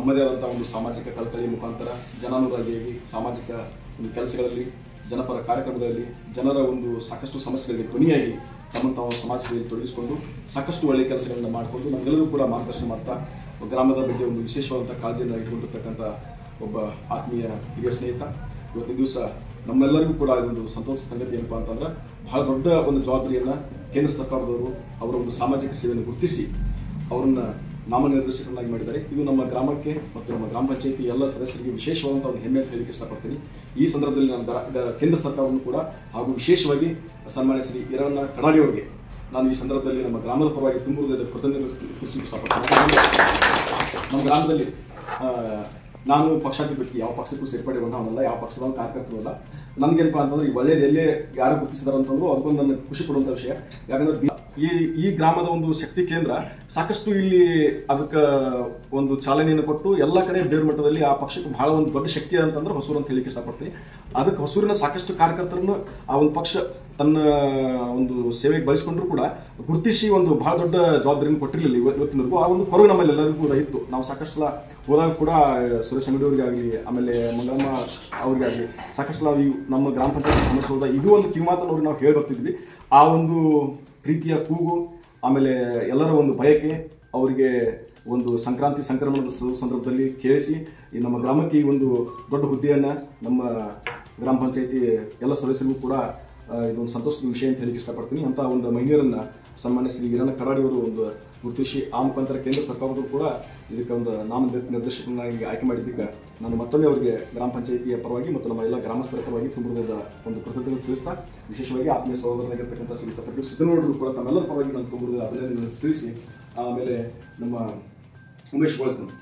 ತಮ್ಮದೇ ಆದಂತಹ ಒಂದು ಸಾಮಾಜಿಕ ಕಳಕಳಿಯ ಮುಖಾಂತರ ಜನಾನುರಾಗಿ ಸಾಮಾಜಿಕ ಒಂದು ಕೆಲಸಗಳಲ್ಲಿ ಜನಪರ ಕಾರ್ಯಕ್ರಮಗಳಲ್ಲಿ ಜನರ ಒಂದು ಸಾಕಷ್ಟು ಸಮಸ್ಯೆಗಳಿಗೆ ಧ್ವನಿಯಾಗಿ ತಮ್ಮನ್ನು ತಾವು ಸಮಾಜ ಸೇವೆಯಲ್ಲಿ ತೊಡಗಿಸಿಕೊಂಡು ಸಾಕಷ್ಟು ಒಳ್ಳೆಯ ಕೆಲಸಗಳನ್ನು ಮಾಡಿಕೊಂಡು ನಮ್ಮೆಲ್ಲರೂ ಕೂಡ ಮಾರ್ಗದರ್ಶನ ಮಾಡ್ತಾ ಗ್ರಾಮದ ಬಗ್ಗೆ ಒಂದು ವಿಶೇಷವಾದಂಥ ಕಾಳಜಿಯನ್ನು ಇಟ್ಟುಕೊಂಡಿರ್ತಕ್ಕಂಥ ಒಬ್ಬ ಆತ್ಮೀಯ ಹಿರಿಯ ಸ್ನೇಹಿತ. ಇವತ್ತಿನ ದಿವಸ ನಮ್ಮೆಲ್ಲರಿಗೂ ಕೂಡ ಇದೊಂದು ಸಂತೋಷ ಸಂಗತಿ ಏನಪ್ಪಾ ಅಂತಂದ್ರೆ ಬಹಳ ದೊಡ್ಡ ಒಂದು ಜವಾಬ್ದಾರಿಯನ್ನು ಕೇಂದ್ರ ಸರ್ಕಾರದವರು ಅವರ ಒಂದು ಸಾಮಾಜಿಕ ಸೇವೆಯನ್ನು ಗುರುತಿಸಿ ಅವರನ್ನ ನಾಮನಿರ್ದೇಶಕರನ್ನಾಗಿ ಮಾಡಿದ್ದಾರೆ. ಇದು ನಮ್ಮ ಗ್ರಾಮಕ್ಕೆ ಮತ್ತು ನಮ್ಮ ಗ್ರಾಮ ಪಂಚಾಯಿತಿ ಎಲ್ಲ ಸದಸ್ಯರಿಗೆ ವಿಶೇಷವಾದಂಥ ಒಂದು ಹೆಮ್ಮೆ ಅಂತ ಹೇಳಲಿಕ್ಕೆ ಇಷ್ಟಪಡ್ತೀನಿ. ಈ ಸಂದರ್ಭದಲ್ಲಿ ನಾನು ಕೇಂದ್ರ ಸರ್ಕಾರವನ್ನು ಕೂಡ ಹಾಗೂ ವಿಶೇಷವಾಗಿ ಸನ್ಮಾನ್ಯ ಶ್ರೀ ಈರಣ್ಣ ಕಡಾಡಿ ಅವರಿಗೆ ನಾನು ಈ ಸಂದರ್ಭದಲ್ಲಿ ನಮ್ಮ ಗ್ರಾಮದ ಪರವಾಗಿ ತುಂಬ ಹೃದಯದ ಕೃತಜ್ಞತೆ ಇಷ್ಟಪಡ್ತೀನಿ. ನಮ್ಮ ಗ್ರಾಮದಲ್ಲಿ ನಾನು ಪಕ್ಷಾತೀತ ವ್ಯಕ್ತಿ, ಯಾವ ಪಕ್ಷಕ್ಕೂ ಸೇರ್ಪಡೆಗೊಂಡವನಲ್ಲ, ಯಾವ ಪಕ್ಷದ ಕಾರ್ಯಕರ್ತರು ಅಲ್ಲ. ನನ್ಗೇನಪ್ಪಾ ಅಂತಂದ್ರೆ ಈ ಒಳ್ಳೇದು ಎಲ್ಲೇ ಯಾರು ಗುರುತಿಸಿದಾರ ಅಂತಂದ್ರು ಅದಕ್ಕೊಂದು ನನ್ನ ಖುಷಿ ಪಡುವಂತ ವಿಷಯ. ಯಾಕಂದ್ರೆ ಈ ಗ್ರಾಮದ ಒಂದು ಶಕ್ತಿ ಕೇಂದ್ರ ಸಾಕಷ್ಟು ಇಲ್ಲಿ ಅದಕ್ಕೆ ಒಂದು ಚಾಲನೆಯನ್ನು ಕೊಟ್ಟು ಎಲ್ಲ ಕಡೆ ಬೇರು ಮಟ್ಟದಲ್ಲಿ ಆ ಪಕ್ಷಕ್ಕೆ ಬಹಳ ಒಂದು ದೊಡ್ಡ ಶಕ್ತಿ ಅಂತಂದ್ರೆ ಹೊಸೂರು ಅಂತ ಹೇಳಿಕ್ಕೆ ಇಷ್ಟಪಡ್ತೀನಿ. ಅದಕ್ಕೆ ಹೊಸೂರಿನ ಸಾಕಷ್ಟು ಕಾರ್ಯಕರ್ತರನ್ನು ಆ ಒಂದು ಪಕ್ಷ ತನ್ನ ಒಂದು ಸೇವೆಗೆ ಬಳಸಿಕೊಂಡ್ರು ಕೂಡ ಗುರುತಿಸಿ ಒಂದು ಬಹಳ ದೊಡ್ಡ ಜವಾಬ್ದಾರಿಯನ್ನು ಕೊಟ್ಟಿರಲಿಲ್ಲ ಇವತ್ತಿನವರೆಗೂ. ಆ ಒಂದು ಕೊರಗು ನಮ್ಮಲ್ಲೆಲ್ಲರಿಗೂ ಕೂಡ ಇತ್ತು. ನಾವು ಸಾಕಷ್ಟು ಸಲ ಹೋದಾಗ ಕೂಡ ಸುರೇಶ್ ಅಂಗಡಿ ಅವರಿಗಾಗಲಿ ಆಮೇಲೆ ಮಂಗಳಮ್ಮ ಅವ್ರಿಗಾಗಲಿ ಸಾಕಷ್ಟು ನಾವು ಈ ನಮ್ಮ ಗ್ರಾಮ ಪಂಚಾಯತ್ ಸಮಸ್ಯೆ ಹೋದಾಗ ಇದು ಒಂದು ಕಿವಿಮಾತನ್ನು ನಾವು ಹೇಳಿ ಬರ್ತಿದ್ವಿ. ಆ ಒಂದು ಪ್ರೀತಿಯ ಕೂಗು ಆಮೇಲೆ ಎಲ್ಲರ ಒಂದು ಬಯಕೆ ಅವರಿಗೆ ಒಂದು ಸಂಕ್ರಾಂತಿ ಸಂಕ್ರಮಣದ ಸಂದರ್ಭದಲ್ಲಿ ಕೇಳಿಸಿ ಈ ನಮ್ಮ ಗ್ರಾಮಕ್ಕೆ ಈ ಒಂದು ದೊಡ್ಡ ಹುದ್ದೆಯನ್ನ ನಮ್ಮ ಗ್ರಾಮ ಪಂಚಾಯತಿ ಎಲ್ಲ ಸದಸ್ಯರಿಗೂ ಕೂಡ ಇದೊಂದು ಸಂತೋಷದ ವಿಷಯ ಅಂತ ಹೇಳಿಕ್ಕೆ ಇಷ್ಟಪಡ್ತೀನಿ. ಅಂತ ಒಂದು ಮಹಿಳೆಯರನ್ನ ಸನ್ಮಾನ್ಯ ಶ್ರೀ ಈರಣ್ಣ ಕಡಾಡಿ ಅವರು ಒಂದು ಗುರುತಿಸಿ ಆ ಮುಖಾಂತರ ಕೇಂದ್ರ ಸರ್ಕಾರದವರು ಕೂಡ ಇದಕ್ಕೆ ಒಂದು ನಾಮನಿರ್ದೇಶಕರನ್ನಾಗಿ ಆಯ್ಕೆ ಮಾಡಿದ್ದಕ್ಕೆ ನಾನು ಮತ್ತೊಮ್ಮೆ ಅವರಿಗೆ ಗ್ರಾಮ ಪಂಚಾಯಿತಿಯ ಪರವಾಗಿ ಮತ್ತು ನಮ್ಮ ಎಲ್ಲ ಗ್ರಾಮಸ್ಥರ ಪರವಾಗಿ ತುಂಬದ ಒಂದು ಕೃತಜ್ಞತೆ ತಿಳಿಸ್ತಾ ವಿಶೇಷವಾಗಿ ಆತ್ಮೀಯ ಸಹೋದರನಾಗಿರ್ತಕ್ಕಂಥ ಶ್ರೀ ತಪ್ಪಿ ಸಿದ್ದನಗೌಡರು ಕೂಡ ತಮ್ಮೆಲ್ಲರ ಪರವಾಗಿ ನಾನು ತುಂಬದ ಅಭಿನಂದನೆ ತಿಳಿಸಿ ಆಮೇಲೆ ನಮ್ಮ ಉಮೇಶ್ ಗೋಳ್ಕನ್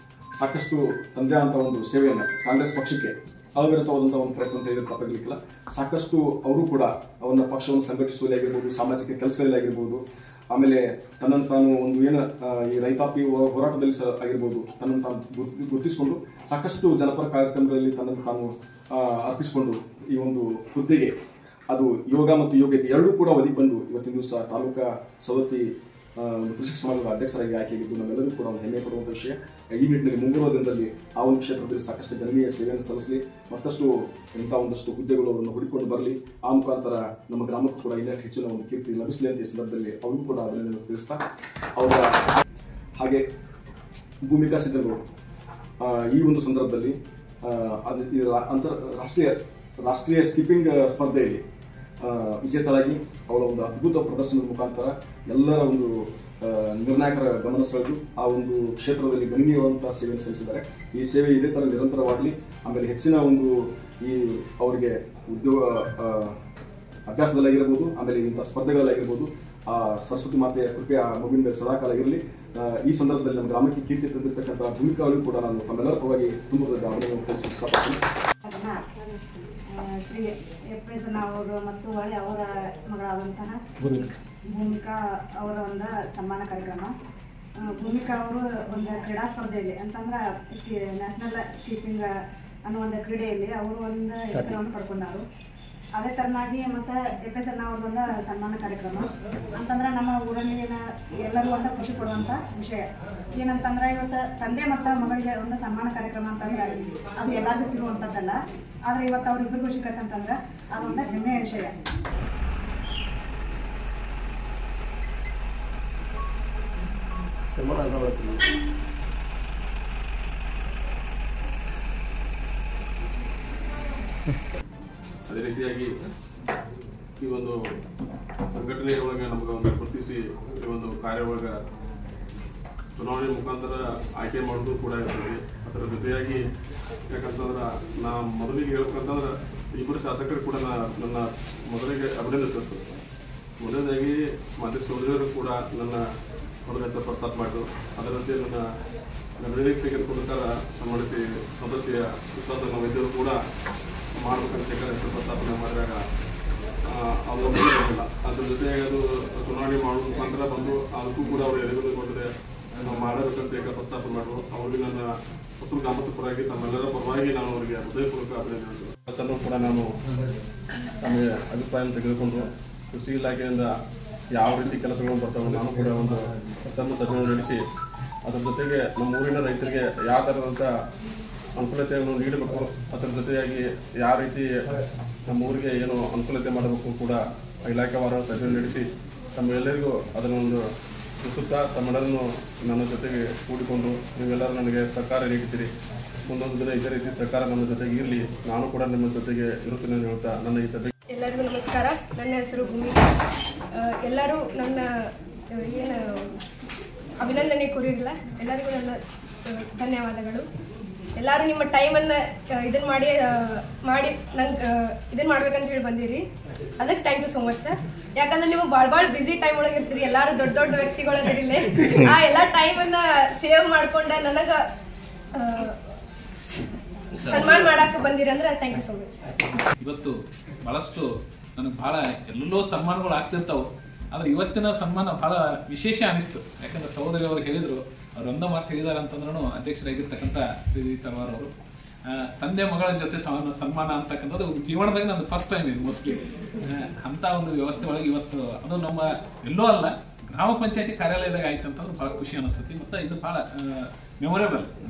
ಸಾಕಷ್ಟು ತಂದೆ ಅಂತ ಒಂದು ಸೇವೆಯನ್ನು ಕಾಂಗ್ರೆಸ್ ಪಕ್ಷಕ್ಕೆ ಅವಿರತವಾದಂತಹ ಒಂದು ಪ್ರಯತ್ನ ಅಂತ ಹೇಳಿದ್ರೆ ತಪ್ಪಾಗಲಿಕ್ಕಿಲ್ಲ. ಸಾಕಷ್ಟು ಅವರು ಕೂಡ ಅವನ್ನ ಪಕ್ಷವನ್ನು ಸಂಘಟಿಸುವಲ್ಲಿ ಆಗಿರ್ಬೋದು, ಸಾಮಾಜಿಕ ಕೆಲಸಗಳಲ್ಲಿ ಆಗಿರ್ಬೋದು, ಆಮೇಲೆ ತನ್ನನ್ನು ತಾನು ಒಂದು ಏನು ಈ ರೈತಾಪಿ ಹೋರಾಟದಲ್ಲಿ ಆಗಿರ್ಬೋದು ತನ್ನನ್ನು ತಾನು ಗುರುತಿಸಿಕೊಂಡು ಸಾಕಷ್ಟು ಜನಪರ ಕಾರ್ಯಕ್ರಮಗಳಲ್ಲಿ ತನ್ನನ್ನು ತಾನು ಅರ್ಪಿಸಿಕೊಂಡು ಈ ಒಂದು ಹುದ್ದೆಗೆ ಅದು ಯೋಗ ಮತ್ತು ಯೋಗ್ಯತೆ ಎರಡೂ ಕೂಡ ಒದಗಿ ಬಂದು ಇವತ್ತಿನ ದಿವಸ ತಾಲೂಕಾ ಸವದತ್ತಿ ಕೃಷಿ ಸಮಾಜದ ಅಧ್ಯಕ್ಷರಾಗಿ ಆಯ್ಕೆಯಾಗಿದ್ದು ನಮ್ಮೆಲ್ಲರೂ ಕೂಡ ಒಂದು ಹೆಮ್ಮೆ ಪಡುವಂಥ ವಿಷಯ. ಈ ನಿಟ್ಟಿನಲ್ಲಿ ಮುಂಬರುವ ದಿನದಲ್ಲಿ ಆ ಒಂದು ಕ್ಷೇತ್ರದಲ್ಲಿ ಸಾಕಷ್ಟು ಗಣನೀಯ ಸೇವೆಯನ್ನು ಸಲ್ಲಿಸಲಿ, ಮತ್ತಷ್ಟು ಇಂಥ ಒಂದಷ್ಟು ಹುದ್ದೆಗಳು ಅವರನ್ನು ಹುಡುಕಿಕೊಂಡು ಬರಲಿ. ಆ ಮುಖಾಂತರ ನಮ್ಮ ಗ್ರಾಮಕ್ಕೂ ಕೂಡ ಇನ್ನಷ್ಟು ಹೆಚ್ಚಿನ ಒಂದು ಕೀರ್ತಿ ಲಭಿಸಲಿ ಅಂತ ಈ ಸಂದರ್ಭದಲ್ಲಿ ಅವ್ರಿಗೂ ಕೂಡ ಅಭಿನಂದನೆ ತಿಳಿಸ್ತಾ ಅವರ ಹಾಗೆ ಭೂಮಿಕಾ ಸಿದ್ದನಗೌಡರು ಈ ಒಂದು ಸಂದರ್ಭದಲ್ಲಿ ರಾಷ್ಟ್ರೀಯ ಸ್ಕಿಪ್ಪಿಂಗ್ ಸ್ಪರ್ಧೆಯಲ್ಲಿ ವಿಜೇತರಾಗಿ ಅವರ ಒಂದು ಅದ್ಭುತ ಪ್ರದರ್ಶನದ ಮುಖಾಂತರ ಎಲ್ಲರ ಒಂದು ನಿರ್ಣಾಯಕರ ಗಮನ ಸೆಳೆದು ಆ ಒಂದು ಕ್ಷೇತ್ರದಲ್ಲಿ ಗಣನೀಯವಾದಂತಹ ಸೇವೆಯನ್ನು ಸಲ್ಲಿಸಿದ್ದಾರೆ. ಈ ಸೇವೆ ಇದೇ ತರ ನಿರಂತರವಾಗಲಿ. ಆಮೇಲೆ ಹೆಚ್ಚಿನ ಒಂದು ಈ ಅವರಿಗೆ ಉದ್ಯೋಗ ಅಭ್ಯಾಸದಲ್ಲಾಗಿರ್ಬೋದು, ಆಮೇಲೆ ಇಂಥ ಸ್ಪರ್ಧೆಗಳಲ್ಲಾಗಿರ್ಬೋದು ಆ ಸರಸ್ವತಿ ಮಾತೆಯ ಕೃಪೆ ಆ ಮಗುವಿನ ಸದಾಕಾಲ ಇರಲಿ. ಈ ಸಂದರ್ಭದಲ್ಲಿ ನಮ್ಮ ಗ್ರಾಮಕ್ಕೆ ಕೀರ್ತಿ ತಂದಿರತಕ್ಕಂಥ ಭೂಮಿಕಾವಳಿಗೂ ಕೂಡ ನಾನು ತಮ್ಮೆಲ್ಲರ ಪರವಾಗಿ ತುಂಬ ಅಭಿನಂದನೆ ತಿಳಿಸಿ ಇಷ್ಟಪಡ್ತೀನಿ. ಶ್ರೀ ಎಸ್ ಅವರು ಮತ್ತು ಹೊಳೆ ಅವರ ಮಗಳಾದಂತಹ ಭೂಮಿಕಾ ಅವರ ಒಂದು ಸನ್ಮಾನ ಕಾರ್ಯಕ್ರಮ. ಭೂಮಿಕಾ ಅವರು ಒಂದು ಕ್ರೀಡಾ ಸ್ಪರ್ಧೆಯಲ್ಲಿ ಅಂತಂದ್ರೆ ನ್ಯಾಷನಲ್ ಸ್ಕೀಪಿಂಗ್ ಅನ್ನೋ ಒಂದು ಕ್ರೀಡೆಯಲ್ಲಿ ಅವರು ಒಂದು ಹೆಸರನ್ನು ಪಡ್ಕೊಂಡಾರು. ಅದೇ ತರನಾಗಿ ಮತ್ತೆ ಎಸ್ ಅವ್ರದೊಂದು ಸನ್ಮಾನ ಕಾರ್ಯಕ್ರಮ ಅಂತಂದ್ರೆ ನಮ್ಮ ಊರಲ್ಲಿ ಎಲ್ಲರೂ ಒಂದು ಖುಷಿ ಪಡುವಂತ ವಿಷಯ ಏನಂತಂದ್ರೆ ಇವತ್ತು ತಂದೆ ಮತ್ತು ಮಗಳಿಗೆ ಒಂದು ಸನ್ಮಾನ ಕಾರ್ಯಕ್ರಮ ಅಂತಂದ್ರೆ ಅದು ಎಲ್ಲರಿಗೂ ಸಿಗುವಂಥದ್ದಲ್ಲ. ಆದ್ರೆ ಇವತ್ತು ಅವ್ರಿಬ್ಬರಿಗೂ ಸಿಕ್ಕಂತಂದ್ರೆ ಅದೊಂದು ಹೆಮ್ಮೆಯ ವಿಷಯ. ಅದೇ ರೀತಿಯಾಗಿ ಈ ಒಂದು ಸಂಘಟನೆಯ ಒಳಗೆ ನಮಗೆ ಒಂದು ಗುರುತಿಸಿ ಈ ಒಂದು ಕಾರ್ಯ ಒಳಗೆ ಚುನಾವಣೆ ಮುಖಾಂತರ ಆಯ್ಕೆ ಮಾಡೋದು ಕೂಡ ಇರ್ತದೆ. ಅದರ ಜೊತೆಯಾಗಿ ಯಾಕಂತಂದ್ರೆ ನಾ ಮೊದಲಿಗೆ ಹೇಳ್ಬೇಕಂತಂದ್ರೆ ಇಬ್ಬರು ಶಾಸಕರು ಕೂಡ ನನ್ನ ಮೊದಲಿಗೆ ಅಭಿನಂದನೆ ತಿಳಿಸ್ತದೆ. ಮೊದಲನೇದಾಗಿ ಮಾಜಿ ಸೋದರಿಯರು ಕೂಡ ನನ್ನ ಮೊದಲ ಹೆಸರು ಪ್ರಸ್ತಾಪ ಮಾಡಿದ್ರು. ಅದರಂತೆ ನನ್ನ ನಿರ್ಣಯಕ್ಕೆ ತೆಗೆದುಕೊಂಡಾಗ ಸಂಬಂಧಿಸಿ ಸದಸ್ಯ ವಿಶ್ವಾಸ ವೈದ್ಯರು ಕೂಡ ಮಾಡ್ಬೇಕಂತ ಹೆಸರು ಪ್ರಸ್ತಾಪನೆ ಮಾಡಿದಾಗ ಅವರು ಬರಲಿಲ್ಲ. ಅದ್ರ ಜೊತೆಗೆ ಅದು ಚುನಾವಣೆ ಮಾಡುವ ಮುಖಾಂತರ ಬಂದು ಅದಕ್ಕೂ ಕೂಡ ಅವರು ಎದುರುಗೊಂಡಿದೆ ನಾವು ಮಾಡಬೇಕಂತ ಪ್ರಸ್ತಾಪ ಮಾಡಿದ್ರು. ಅವರಿಗೆ ನನ್ನ ಹೊಸೂರು ಗ್ರಾಮದ ಪರವಾಗಿ ತಮ್ಮೆಲ್ಲರ ಪರವಾಗಿ ನಾನು ಅವರಿಗೆ ಹೃದಯಪೂರ್ವಕ ಅಭಿನಂದನೆ ಕೂಡ ನಾನು ನಮಗೆ ಅಭಿಪ್ರಾಯ ತೆಗೆದುಕೊಂಡು ಕೃಷಿ ಇಲಾಖೆಯಿಂದ ಯಾವ ರೀತಿ ಕೆಲಸಗಳು ಬರ್ತಾವೆ ನಾನು ಕೂಡ ಒಂದು ಪ್ರಥಮ ಸಭೆಯನ್ನು ನಡೆಸಿ ಅದರ ಜೊತೆಗೆ ನಮ್ಮ ಊರಿನ ರೈತರಿಗೆ ಯಾವ ಥರದಂಥ ಅನುಕೂಲತೆಯನ್ನು ನೀಡಬೇಕು, ಅದರ ಜೊತೆಯಾಗಿ ಯಾವ ರೀತಿ ನಮ್ಮ ಊರಿಗೆ ಏನು ಅನುಕೂಲತೆ ಮಾಡಬೇಕು ಕೂಡ ಇಲಾಖೆವಾರ ಸಭೆ ನಡೆಸಿ ತಮ್ಮೆಲ್ಲರಿಗೂ ಅದನ್ನೊಂದು ತಿಳಿಸುತ್ತಾ ತಮ್ಮೆಲ್ಲರನ್ನು ನನ್ನ ಜೊತೆಗೆ ಕೂಡಿಕೊಂಡು ನೀವೆಲ್ಲರೂ ನನಗೆ ಸಹಕಾರ ನೀಡುತ್ತೀರಿ. ಮುಂದೊಂದು ದಿನ ಇದೇ ರೀತಿ ಸರ್ಕಾರ ನಮ್ಮ ಜೊತೆಗೆ ಇರಲಿ, ನಾನು ಕೂಡ ನಿಮ್ಮ ಜೊತೆಗೆ ಇರುತ್ತೇನೆ ಅಂತ ಹೇಳ್ತಾ ನನ್ನ ಈ ಸಭೆ. ಎಲ್ಲರಿಗೂ ನಮಸ್ಕಾರ. ನನ್ನ ಹೆಸರು ಭೂಮಿಕಾ. ಎಲ್ಲರೂ ನನ್ನ ಏನು ಅಭಿನಂದನೆ ಕೋರಿರಲ್ಲ, ಎಲ್ಲರಿಗೂ ನನ್ನ ಧನ್ಯವಾದಗಳು. ಎಲ್ಲರೂ ನಿಮ್ಮ ಟೈಮನ್ನು ಇದನ್ನು ಮಾಡಿ ನಂಗೆ ಇದನ್ನು ಮಾಡ್ಬೇಕಂತ ಹೇಳಿ ಬಂದಿರಿ, ಅದಕ್ಕೆ thank you so much sir. ಯಾಕಂದ್ರೆ ನೀವು ಭಾಳ ಬ್ಯುಸಿ ಟೈಮ್ ಒಳಗೆ ಇರ್ತೀರಿ, ಎಲ್ಲರೂ ದೊಡ್ಡ ದೊಡ್ಡ ವ್ಯಕ್ತಿಗಳಿರಲಿಲ್ಲ, ಆ ಎಲ್ಲ ಟೈಮನ್ನು ಸೇವ್ ಮಾಡ್ಕೊಂಡು ನನಗೆ ಸನ್ಮಾನ ಮಾಡಕ್ಕೆ ಬಂದಿರಿ ಅಂದ್ರೆ ಥ್ಯಾಂಕ್ ಯು ಸೋ ಮಚ್. ಇವತ್ತು ಬಹಳಷ್ಟು ನನಗೆ ಬಹಳ ಎಲ್ಲೆಲ್ಲೋ ಸನ್ಮಾನಗಳು ಆಗ್ತಿರ್ತಾವೆ, ಆದ್ರೆ ಇವತ್ತಿನ ಸನ್ಮಾನ ಬಹಳ ವಿಶೇಷ ಅನಿಸ್ತು. ಯಾಕಂದ್ರೆ ಸಹೋದರಿ ಅವರು ಹೇಳಿದ್ರು, ಅವ್ರು ಒಂದ ಮಾತು ಹೇಳಿದಾರೆ ಅಂತಂದ್ರೂ ಅಧ್ಯಕ್ಷರಾಗಿರ್ತಕ್ಕಂಥ ಶ್ರೀದೇವಿ ತಳವಾರ್ ಅವರು ತಂದೆ ಮಗಳ ಜೊತೆ ಸನ್ಮಾನ ಅಂತಕ್ಕಂಥದ್ದು ಜೀವನದಾಗ ನಂದು ಫಸ್ಟ್ ಟೈಮ್ ಇದೆ ಮೋಸ್ಟ್ಲಿ. ಅಂತ ಒಂದು ವ್ಯವಸ್ಥೆ ಒಳಗೆ ಇವತ್ತು ಅದು ನಮ್ಮ ಎಲ್ಲೋ ಅಲ್ಲ, ಗ್ರಾಮ ಪಂಚಾಯತಿ ಕಾರ್ಯಾಲಯದಾಗ ಆಯ್ತು ಅಂತಂದ್ರೆ ಬಹಳ ಖುಷಿ ಅನಿಸ್ತತಿ. ಮತ್ತೆ ಇದು ಬಹಳ ಮೆಮೊರೇಬಲ್,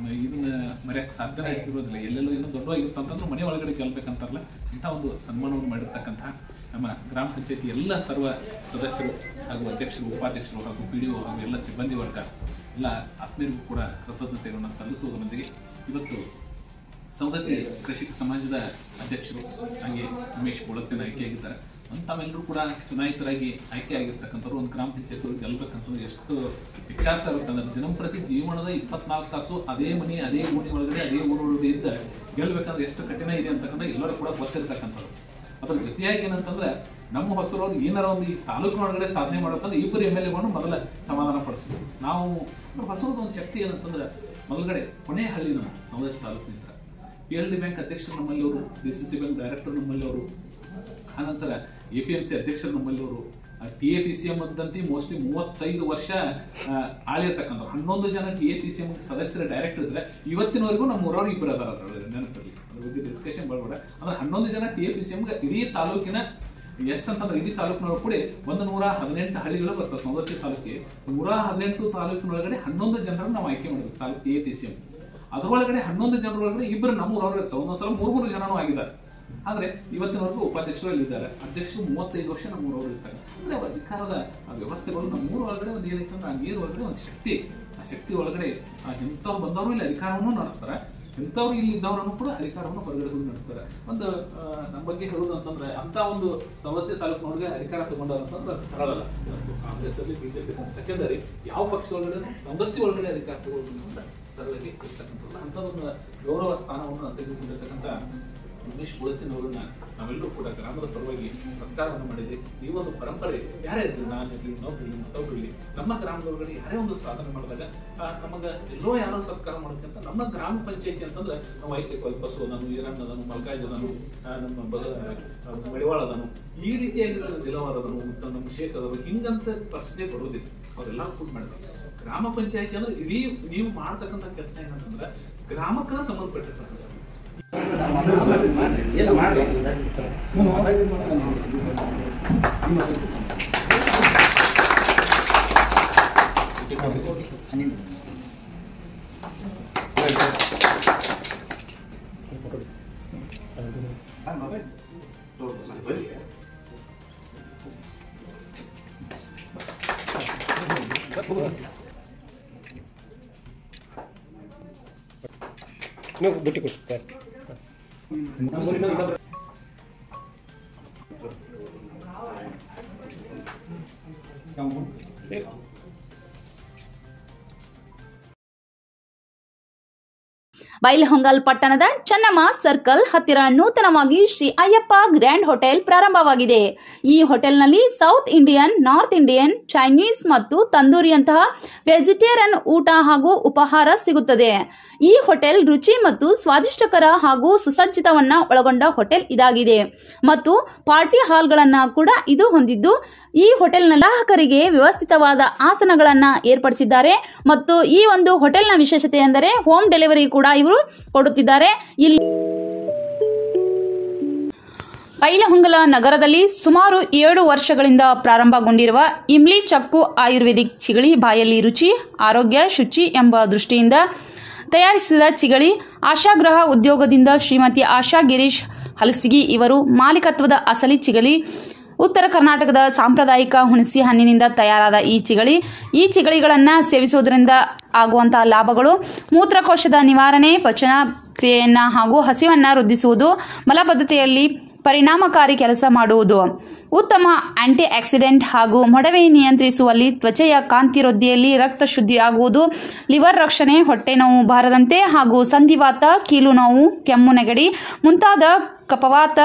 ಇದನ್ನ ಮರೆಯಕ್ಕೆ ಸಾಧ್ಯನೇ ಇರೋದಿಲ್ಲ. ಎಲ್ಲೆಲ್ಲೋ ಇನ್ನೂ ದೊಡ್ಡವಾಗಿರುತ್ತಂತಂದ್ರೆ ಮನೆ ಒಳಗಡೆ ಗೆಲ್ಬೇಕಂತಾರಲ್ಲ, ಇಂಥ ಒಂದು ಸನ್ಮಾನವನ್ನು ಮಾಡಿರ್ತಕ್ಕಂಥ ನಮ್ಮ ಗ್ರಾಮ ಪಂಚಾಯತಿ ಎಲ್ಲ ಸರ್ವ ಸದಸ್ಯರು ಹಾಗೂ ಅಧ್ಯಕ್ಷರು, ಉಪಾಧ್ಯಕ್ಷರು ಹಾಗೂ PDO ಹಾಗೂ ಎಲ್ಲ ಸಿಬ್ಬಂದಿ ವರ್ಗ ಎಲ್ಲ ಆತ್ಮೀಯರಿಗೂ ಕೂಡ ಕೃತಜ್ಞತೆಗಳನ್ನು ಸಲ್ಲಿಸುವುದರೊಂದಿಗೆ ಇವತ್ತು ಸೌದತ್ತಿ ಕೃಷಿಕ ಸಮಾಜದ ಅಧ್ಯಕ್ಷರು ಹಾಗೆ ಉಮೇಶ್ ಕೊಳತ್ತಿನ ಆಯ್ಕೆಯಾಗಿದ್ದಾರೆ. ತಾವೆಲ್ಲರೂ ಕೂಡ ಚುನಾಯಿತರಾಗಿ ಆಯ್ಕೆಯಾಗಿರ್ತಕ್ಕಂಥವ್ರು ಒಂದು ಗ್ರಾಮ ಪಂಚಾಯತ್ ಗೆಲ್ಬೇಕಂತಂದ್ರೆ ಎಷ್ಟು ವ್ಯತ್ಯಾಸ ಇರುತ್ತೆ ಅಂದ್ರೆ ದಿನಂಪ್ರತಿ ಜೀವನದ 24 ತಾಸು ಅದೇ ಮನೆ ಅದೇ ಓಣಿ ಒಳಗಡೆ ಅದೇ ಊರೊಳಗಡೆ ಇದ್ದ ಗೆಲ್ಬೇಕಂದ್ರೆ ಎಷ್ಟು ಕಠಿಣ ಇದೆ ಅಂತಕ್ಕಂಥ ಎಲ್ಲರೂ ಕೂಡ ಗೊತ್ತಿರ್ತಕ್ಕಂಥವ್ರು. ಅದ್ರ ಜೊತೆಯಾಗಿ ಏನಂತಂದ್ರೆ ನಮ್ಮ ಹೊಸರವ್ರು ಏನಾರ ಒಂದು ಈ ತಾಲೂಕಿನೊಳಗಡೆ ಸಾಧನೆ ಮಾಡಬೇಕಂದ್ರೆ ಇಬ್ಬರು MLAಗಳನ್ನು ಮೊದಲ ಸಮಾಧಾನ ಪಡಿಸ್ಬೇಕು. ನಾವು ಹೊಸರದ ಒಂದು ಶಕ್ತಿ ಏನಂತಂದ್ರೆ ಮೊದಲಗಡೆ ಕೊನೆಯ ಹಳ್ಳಿ ನಮ್ಮ ಸೌದತ್ತಿ ತಾಲೂಕಿನಿಂದ PLD ಬ್ಯಾಂಕ್ ಅಧ್ಯಕ್ಷರು ನಮ್ಮಲ್ಲಿ ಅವರು, DCC ಬ್ಯಾಂಕ್ ಡೈರೆಕ್ಟರ್ ನಮ್ಮಲ್ಲಿ ಅವರು, ಆನಂತರ APMC ಅಧ್ಯಕ್ಷರು ನಮ್ಮಲ್ಲಿ ಅವರು, TAPCM ಅಂದಂತೆ ಮೋಸ್ಟ್ಲಿ 35 ವರ್ಷ ಆಳಿರ್ತಕ್ಕಂಥವ್ರು 11 ಜನ TAPCM ಸದಸ್ಯರ ಡೈರೆಕ್ಟರ್ ಇದ್ರೆ ಇವತ್ತಿನವರೆಗೂ ನಮ್ಮ ಊರವ್ರು ಇಬ್ಬರು ಅದಾರ ನೆನಪಿರಲಿ, ಅದ್ರ ಬಗ್ಗೆ ಡಿಸ್ಕಷನ್ ಮಾಡಬೇಡ. ಅಂದ್ರೆ 11 ಜನ TAPCM ಇಡೀ ತಾಲೂಕಿನ ಎಷ್ಟಂತಂದ್ರೆ ಇಡೀ ತಾಲೂಕಿನೊಳಗೆ ಕೂಡ 118 ಹಳ್ಳಿಗಳು ಬರ್ತವೆ. ಸೌದತ್ತಿ ತಾಲೂಕಿಗೆ 118 ತಾಲೂಕಿನೊಳಗಡೆ 11 ಜನರನ್ನು ನಾವು ಆಯ್ಕೆ ಮಾಡಿದ್ವಿ ತಾಲೂಕು TAPCM. ಅದರೊಳಗಡೆ 11 ಜನರೊಳಗಡೆ ಇಬ್ಬರು ನಮ್ಮೂರವ್ರು ಇರ್ತಾವೆ, ಒಂದೊಂದ್ಸಲ 3 ಜನನೂ ಆಗಿದ್ದಾರೆ. ಆದ್ರೆ ಇವತ್ತಿನವರೆಗೂ ಉಪಾಧ್ಯಕ್ಷರಲ್ಲಿ ಇದ್ದಾರೆ, ಅಧ್ಯಕ್ಷರು 35 ವರ್ಷ ನಮ್ಮೂರವ್ರು ಇರ್ತಾರೆ. ಅಂದ್ರೆ ಅಧಿಕಾರದ ವ್ಯವಸ್ಥೆಗಳು ನಮ್ಮೂರ ಒಳಗಡೆ ಒಂದು ಏನೈತಂದ್ರೆ ಆ ನೀರು ಒಳಗಡೆ ಒಂದು ಶಕ್ತಿ, ಆ ಶಕ್ತಿ ಒಳಗಡೆ ಎಂಥವ್ರು ಬಂದವರು ಇಲ್ಲಿ ಅಧಿಕಾರವನ್ನು ನಡೆಸ್ತಾರೆ, ಎಂಥವ್ರು ಇಲ್ಲಿ ಇದ್ದವರನ್ನು ಕೂಡ ಅಧಿಕಾರವನ್ನು ಹೊರಗಡೆ ಹೋಗಿ ನಡೆಸ್ತಾರೆ. ಒಂದು ನಮ್ಮ ಬಗ್ಗೆ ಹೇಳುದು ಅಂತಂದ್ರೆ ಅಂತ ಒಂದು ಸವದತ್ತಿ ತಾಲೂಕಿನೊಳಗೆ ಅಧಿಕಾರ ತಗೊಂಡಂತಂದ್ರೆ ಅದು ಸರಳ ಅಲ್ಲ. ಕಾಂಗ್ರೆಸ್ ಅಲ್ಲಿ BJP ಸೆಕೆಂಡರಿ, ಯಾವ ಪಕ್ಷ ಒಳಗಡೆ ಸವದತ್ತಿ ಒಳಗಡೆ ಅಧಿಕಾರ ತಗೊಳ್ಳೋದು ಅಂತ ಸರಳವಾಗಿ ಇರ್ತಕ್ಕಂಥದ್ದು ಅಂಥದ್ದೊಂದು ಗೌರವ ಸ್ಥಾನವನ್ನು ತೆಗೆದುಕೊಂಡಿರ್ತಕ್ಕಂಥ ಉಮೇಶ್ ಕೊಳತ್ತಿನವರನ್ನ ನಾವೆಲ್ಲರೂ ಕೂಡ ಗ್ರಾಮದ ಪರವಾಗಿ ಸತ್ಕಾರವನ್ನು ಮಾಡಿದ್ವಿ. ಈ ಒಂದು ಪರಂಪರೆ ಯಾರೇ ಇರಲಿ, ನಾನಿರಲಿ, ಮತ್ತೊಬ್ಬರಿರಲಿ, ನಮ್ಮ ಗ್ರಾಮದೊಳಗಡೆ ಯಾರೇ ಒಂದು ಸಾಧನೆ ಮಾಡಿದಾಗ ನಮಗ ಎಲ್ಲೋ ಯಾರೋ ಸತ್ಕಾರ ಮಾಡೋಕ್ಕಿಂತ ನಮ್ಮ ಗ್ರಾಮ ಪಂಚಾಯತಿ ಅಂತಂದ್ರೆ ನಾವು ಐತೆ ಬಸವ ಅದನು, ಈರಣ್ಣ ಅದನು, ಮಲ್ಕಾಜ್ ಅದನು, ನಮ್ಮ ಮಡಿವಾಳ ಅದನು, ಈ ರೀತಿಯಾಗಿ ದಿಲವಾರ್ ಅದನು, ನಮ್ಮ ಶೇಖ್ ಅದನು, ಹಿಂಗಂತ ಪ್ರಶ್ನೆ ಬರೋದಿಲ್ಲ. ಅವರೆಲ್ಲ ಕೂಡ ಮಾಡಿದ್ರು. ಗ್ರಾಮ ಪಂಚಾಯತಿ ಅಂದ್ರೆ ಇಡೀ ನೀವು ಮಾಡ್ತಕ್ಕಂಥ ಕೆಲಸ ಏನಂತಂದ್ರೆ ಗ್ರಾಮಕ್ಕನ ಸಂಬಂಧಪಟ್ಟಿರ್ತಕ್ಕಂಥ ಬುಟ್ಟಿ ಕೊಡ್ತಾರೆ. ಬೈಲಹೊಂಗಲ್ ಪಟ್ಟಣದ ಚೆನ್ನಮ್ಮ ಸರ್ಕಲ್ ಹತ್ತಿರ ನೂತನವಾಗಿ ಶ್ರೀ ಅಯ್ಯಪ್ಪ ಗ್ರ್ಯಾಂಡ್ ಹೋಟೆಲ್ ಪ್ರಾರಂಭವಾಗಿದೆ. ಈ ಹೋಟೆಲ್ನಲ್ಲಿ south Indian, north Indian, Chinese ಮತ್ತು ತಂದೂರಿಯಂತಹ ವೆಜಿಟೇರಿಯನ್ ಊಟ ಹಾಗೂ ಉಪಹಾರ ಸಿಗುತ್ತದೆ. ಈ ಹೋಟೆಲ್ ರುಚಿ ಮತ್ತು ಸ್ವಾದಿಷ್ಟಕರ ಹಾಗೂ ಸುಸಜ್ಜಿತವನ್ನ ಒಳಗೊಂಡ ಹೋಟೆಲ್ ಇದಾಗಿದೆ ಮತ್ತು ಪಾರ್ಟಿ ಹಾಲ್ಗಳನ್ನ ಕೂಡ ಇದು ಹೊಂದಿದ್ದು, ಈ ಹೋಟೆಲ್ನ ಗ್ರಾಹಕರಿಗೆ ವ್ಯವಸ್ಥಿತವಾದ ಆಸನಗಳನ್ನ ಏರ್ಪಡಿಸಿದ್ದಾರೆ ಮತ್ತು ಈ ಒಂದು ಹೋಟೆಲ್ನ ವಿಶೇಷತೆ ಎಂದರೆ ಹೋಮ್ ಡೆಲಿವರಿ ಕೂಡ ಇವರು ಕೊಡುತ್ತಿದ್ದಾರೆ. ಇಲ್ಲಿ ಬೈಲಹೊಂಗಲ ನಗರದಲ್ಲಿ ಸುಮಾರು 7 ವರ್ಷಗಳಿಂದ ಪ್ರಾರಂಭಗೊಂಡಿರುವ ಇಮ್ಲಿ ಚಕ್ಕು ಆಯುರ್ವೇದಿಕ್ ಚಿಗಳಿ ಬಾಯಲ್ಲಿ ರುಚಿ, ಆರೋಗ್ಯ, ಶುಚಿ ಎಂಬ ದೃಷ್ಟಿಯಿಂದ ತಯಾರಿಸಿದ ಚಿಗಳಿ ಆಶಾಗ್ರಹ ಉದ್ಯೋಗದಿಂದ ಶ್ರೀಮತಿ ಆಶಾ ಗಿರೀಶ್ ಹಲಸಿಗಿ ಇವರು ಮಾಲೀಕತ್ವದ ಅಸಲಿ ಚಿಗಳಿ. ಉತ್ತರ ಕರ್ನಾಟಕದ ಸಾಂಪ್ರದಾಯಿಕ ಹುಣಸಿ ಹಣ್ಣಿನಿಂದ ತಯಾರಾದ ಈ ಚಿಗಳಿಗಳನ್ನು ಸೇವಿಸುವುದರಿಂದ ಆಗುವಂತಹ ಲಾಭಗಳು: ಮೂತ್ರಕೋಶದ ನಿವಾರಣೆ, ಪಚನ ಕ್ರಿಯೆಯನ್ನು ಹಾಗೂ ಹಸಿವನ್ನು ವೃದ್ಧಿಸುವುದು, ಮಲಬದ್ಧತೆಯಲ್ಲಿ ಪರಿಣಾಮಕಾರಿ ಕೆಲಸ ಮಾಡುವುದು, ಉತ್ತಮ ಆಂಟಿ ಆಕ್ಸಿಡೆಂಟ್ ಹಾಗೂ ಮೊಡವೆ ನಿಯಂತ್ರಿಸುವಲ್ಲಿ, ತ್ವಚೆಯ ಕಾಂತಿ ವೃದ್ಧಿಯಲ್ಲಿ, ರಕ್ತ ಶುದ್ಧಿಯಾಗುವುದು, ಲಿವರ್ ರಕ್ಷಣೆ, ಹೊಟ್ಟೆ ನೋವು ಬಾರದಂತೆ ಹಾಗೂ ಸಂಧಿವಾತ, ಕೀಲು ನೋವು, ಕೆಮ್ಮು, ನೆಗಡಿ ಮುಂತಾದ ಕಫವಾತ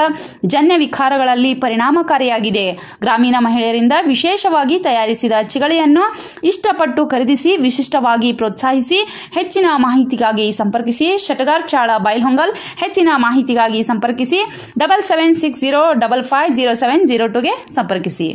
ಜನ್ಯ ವಿಕಾರಗಳಲ್ಲಿ ಪರಿಣಾಮಕಾರಿಯಾಗಿದೆ. ಗ್ರಾಮೀಣ ಮಹಿಳೆಯರಿಂದ ವಿಶೇಷವಾಗಿ ತಯಾರಿಸಿದ ಚಿಗಳಿಯನ್ನು ಇಷ್ಟಪಟ್ಟು ಖರೀದಿಸಿ ವಿಶಿಷ್ಟವಾಗಿ ಪ್ರೋತ್ಸಾಹಿಸಿ. ಹೆಚ್ಚಿನ ಮಾಹಿತಿಗಾಗಿ ಸಂಪರ್ಕಿಸಿ ಶಟಗಾರ್ ಚಾಳ ಬೈಲ್ಹೊಂಗಲ್. ಹೆಚ್ಚಿನ ಮಾಹಿತಿಗಾಗಿ ಸಂಪರ್ಕಿಸಿ 7760550702ಗೆ ಸಂಪರ್ಕಿಸಿ.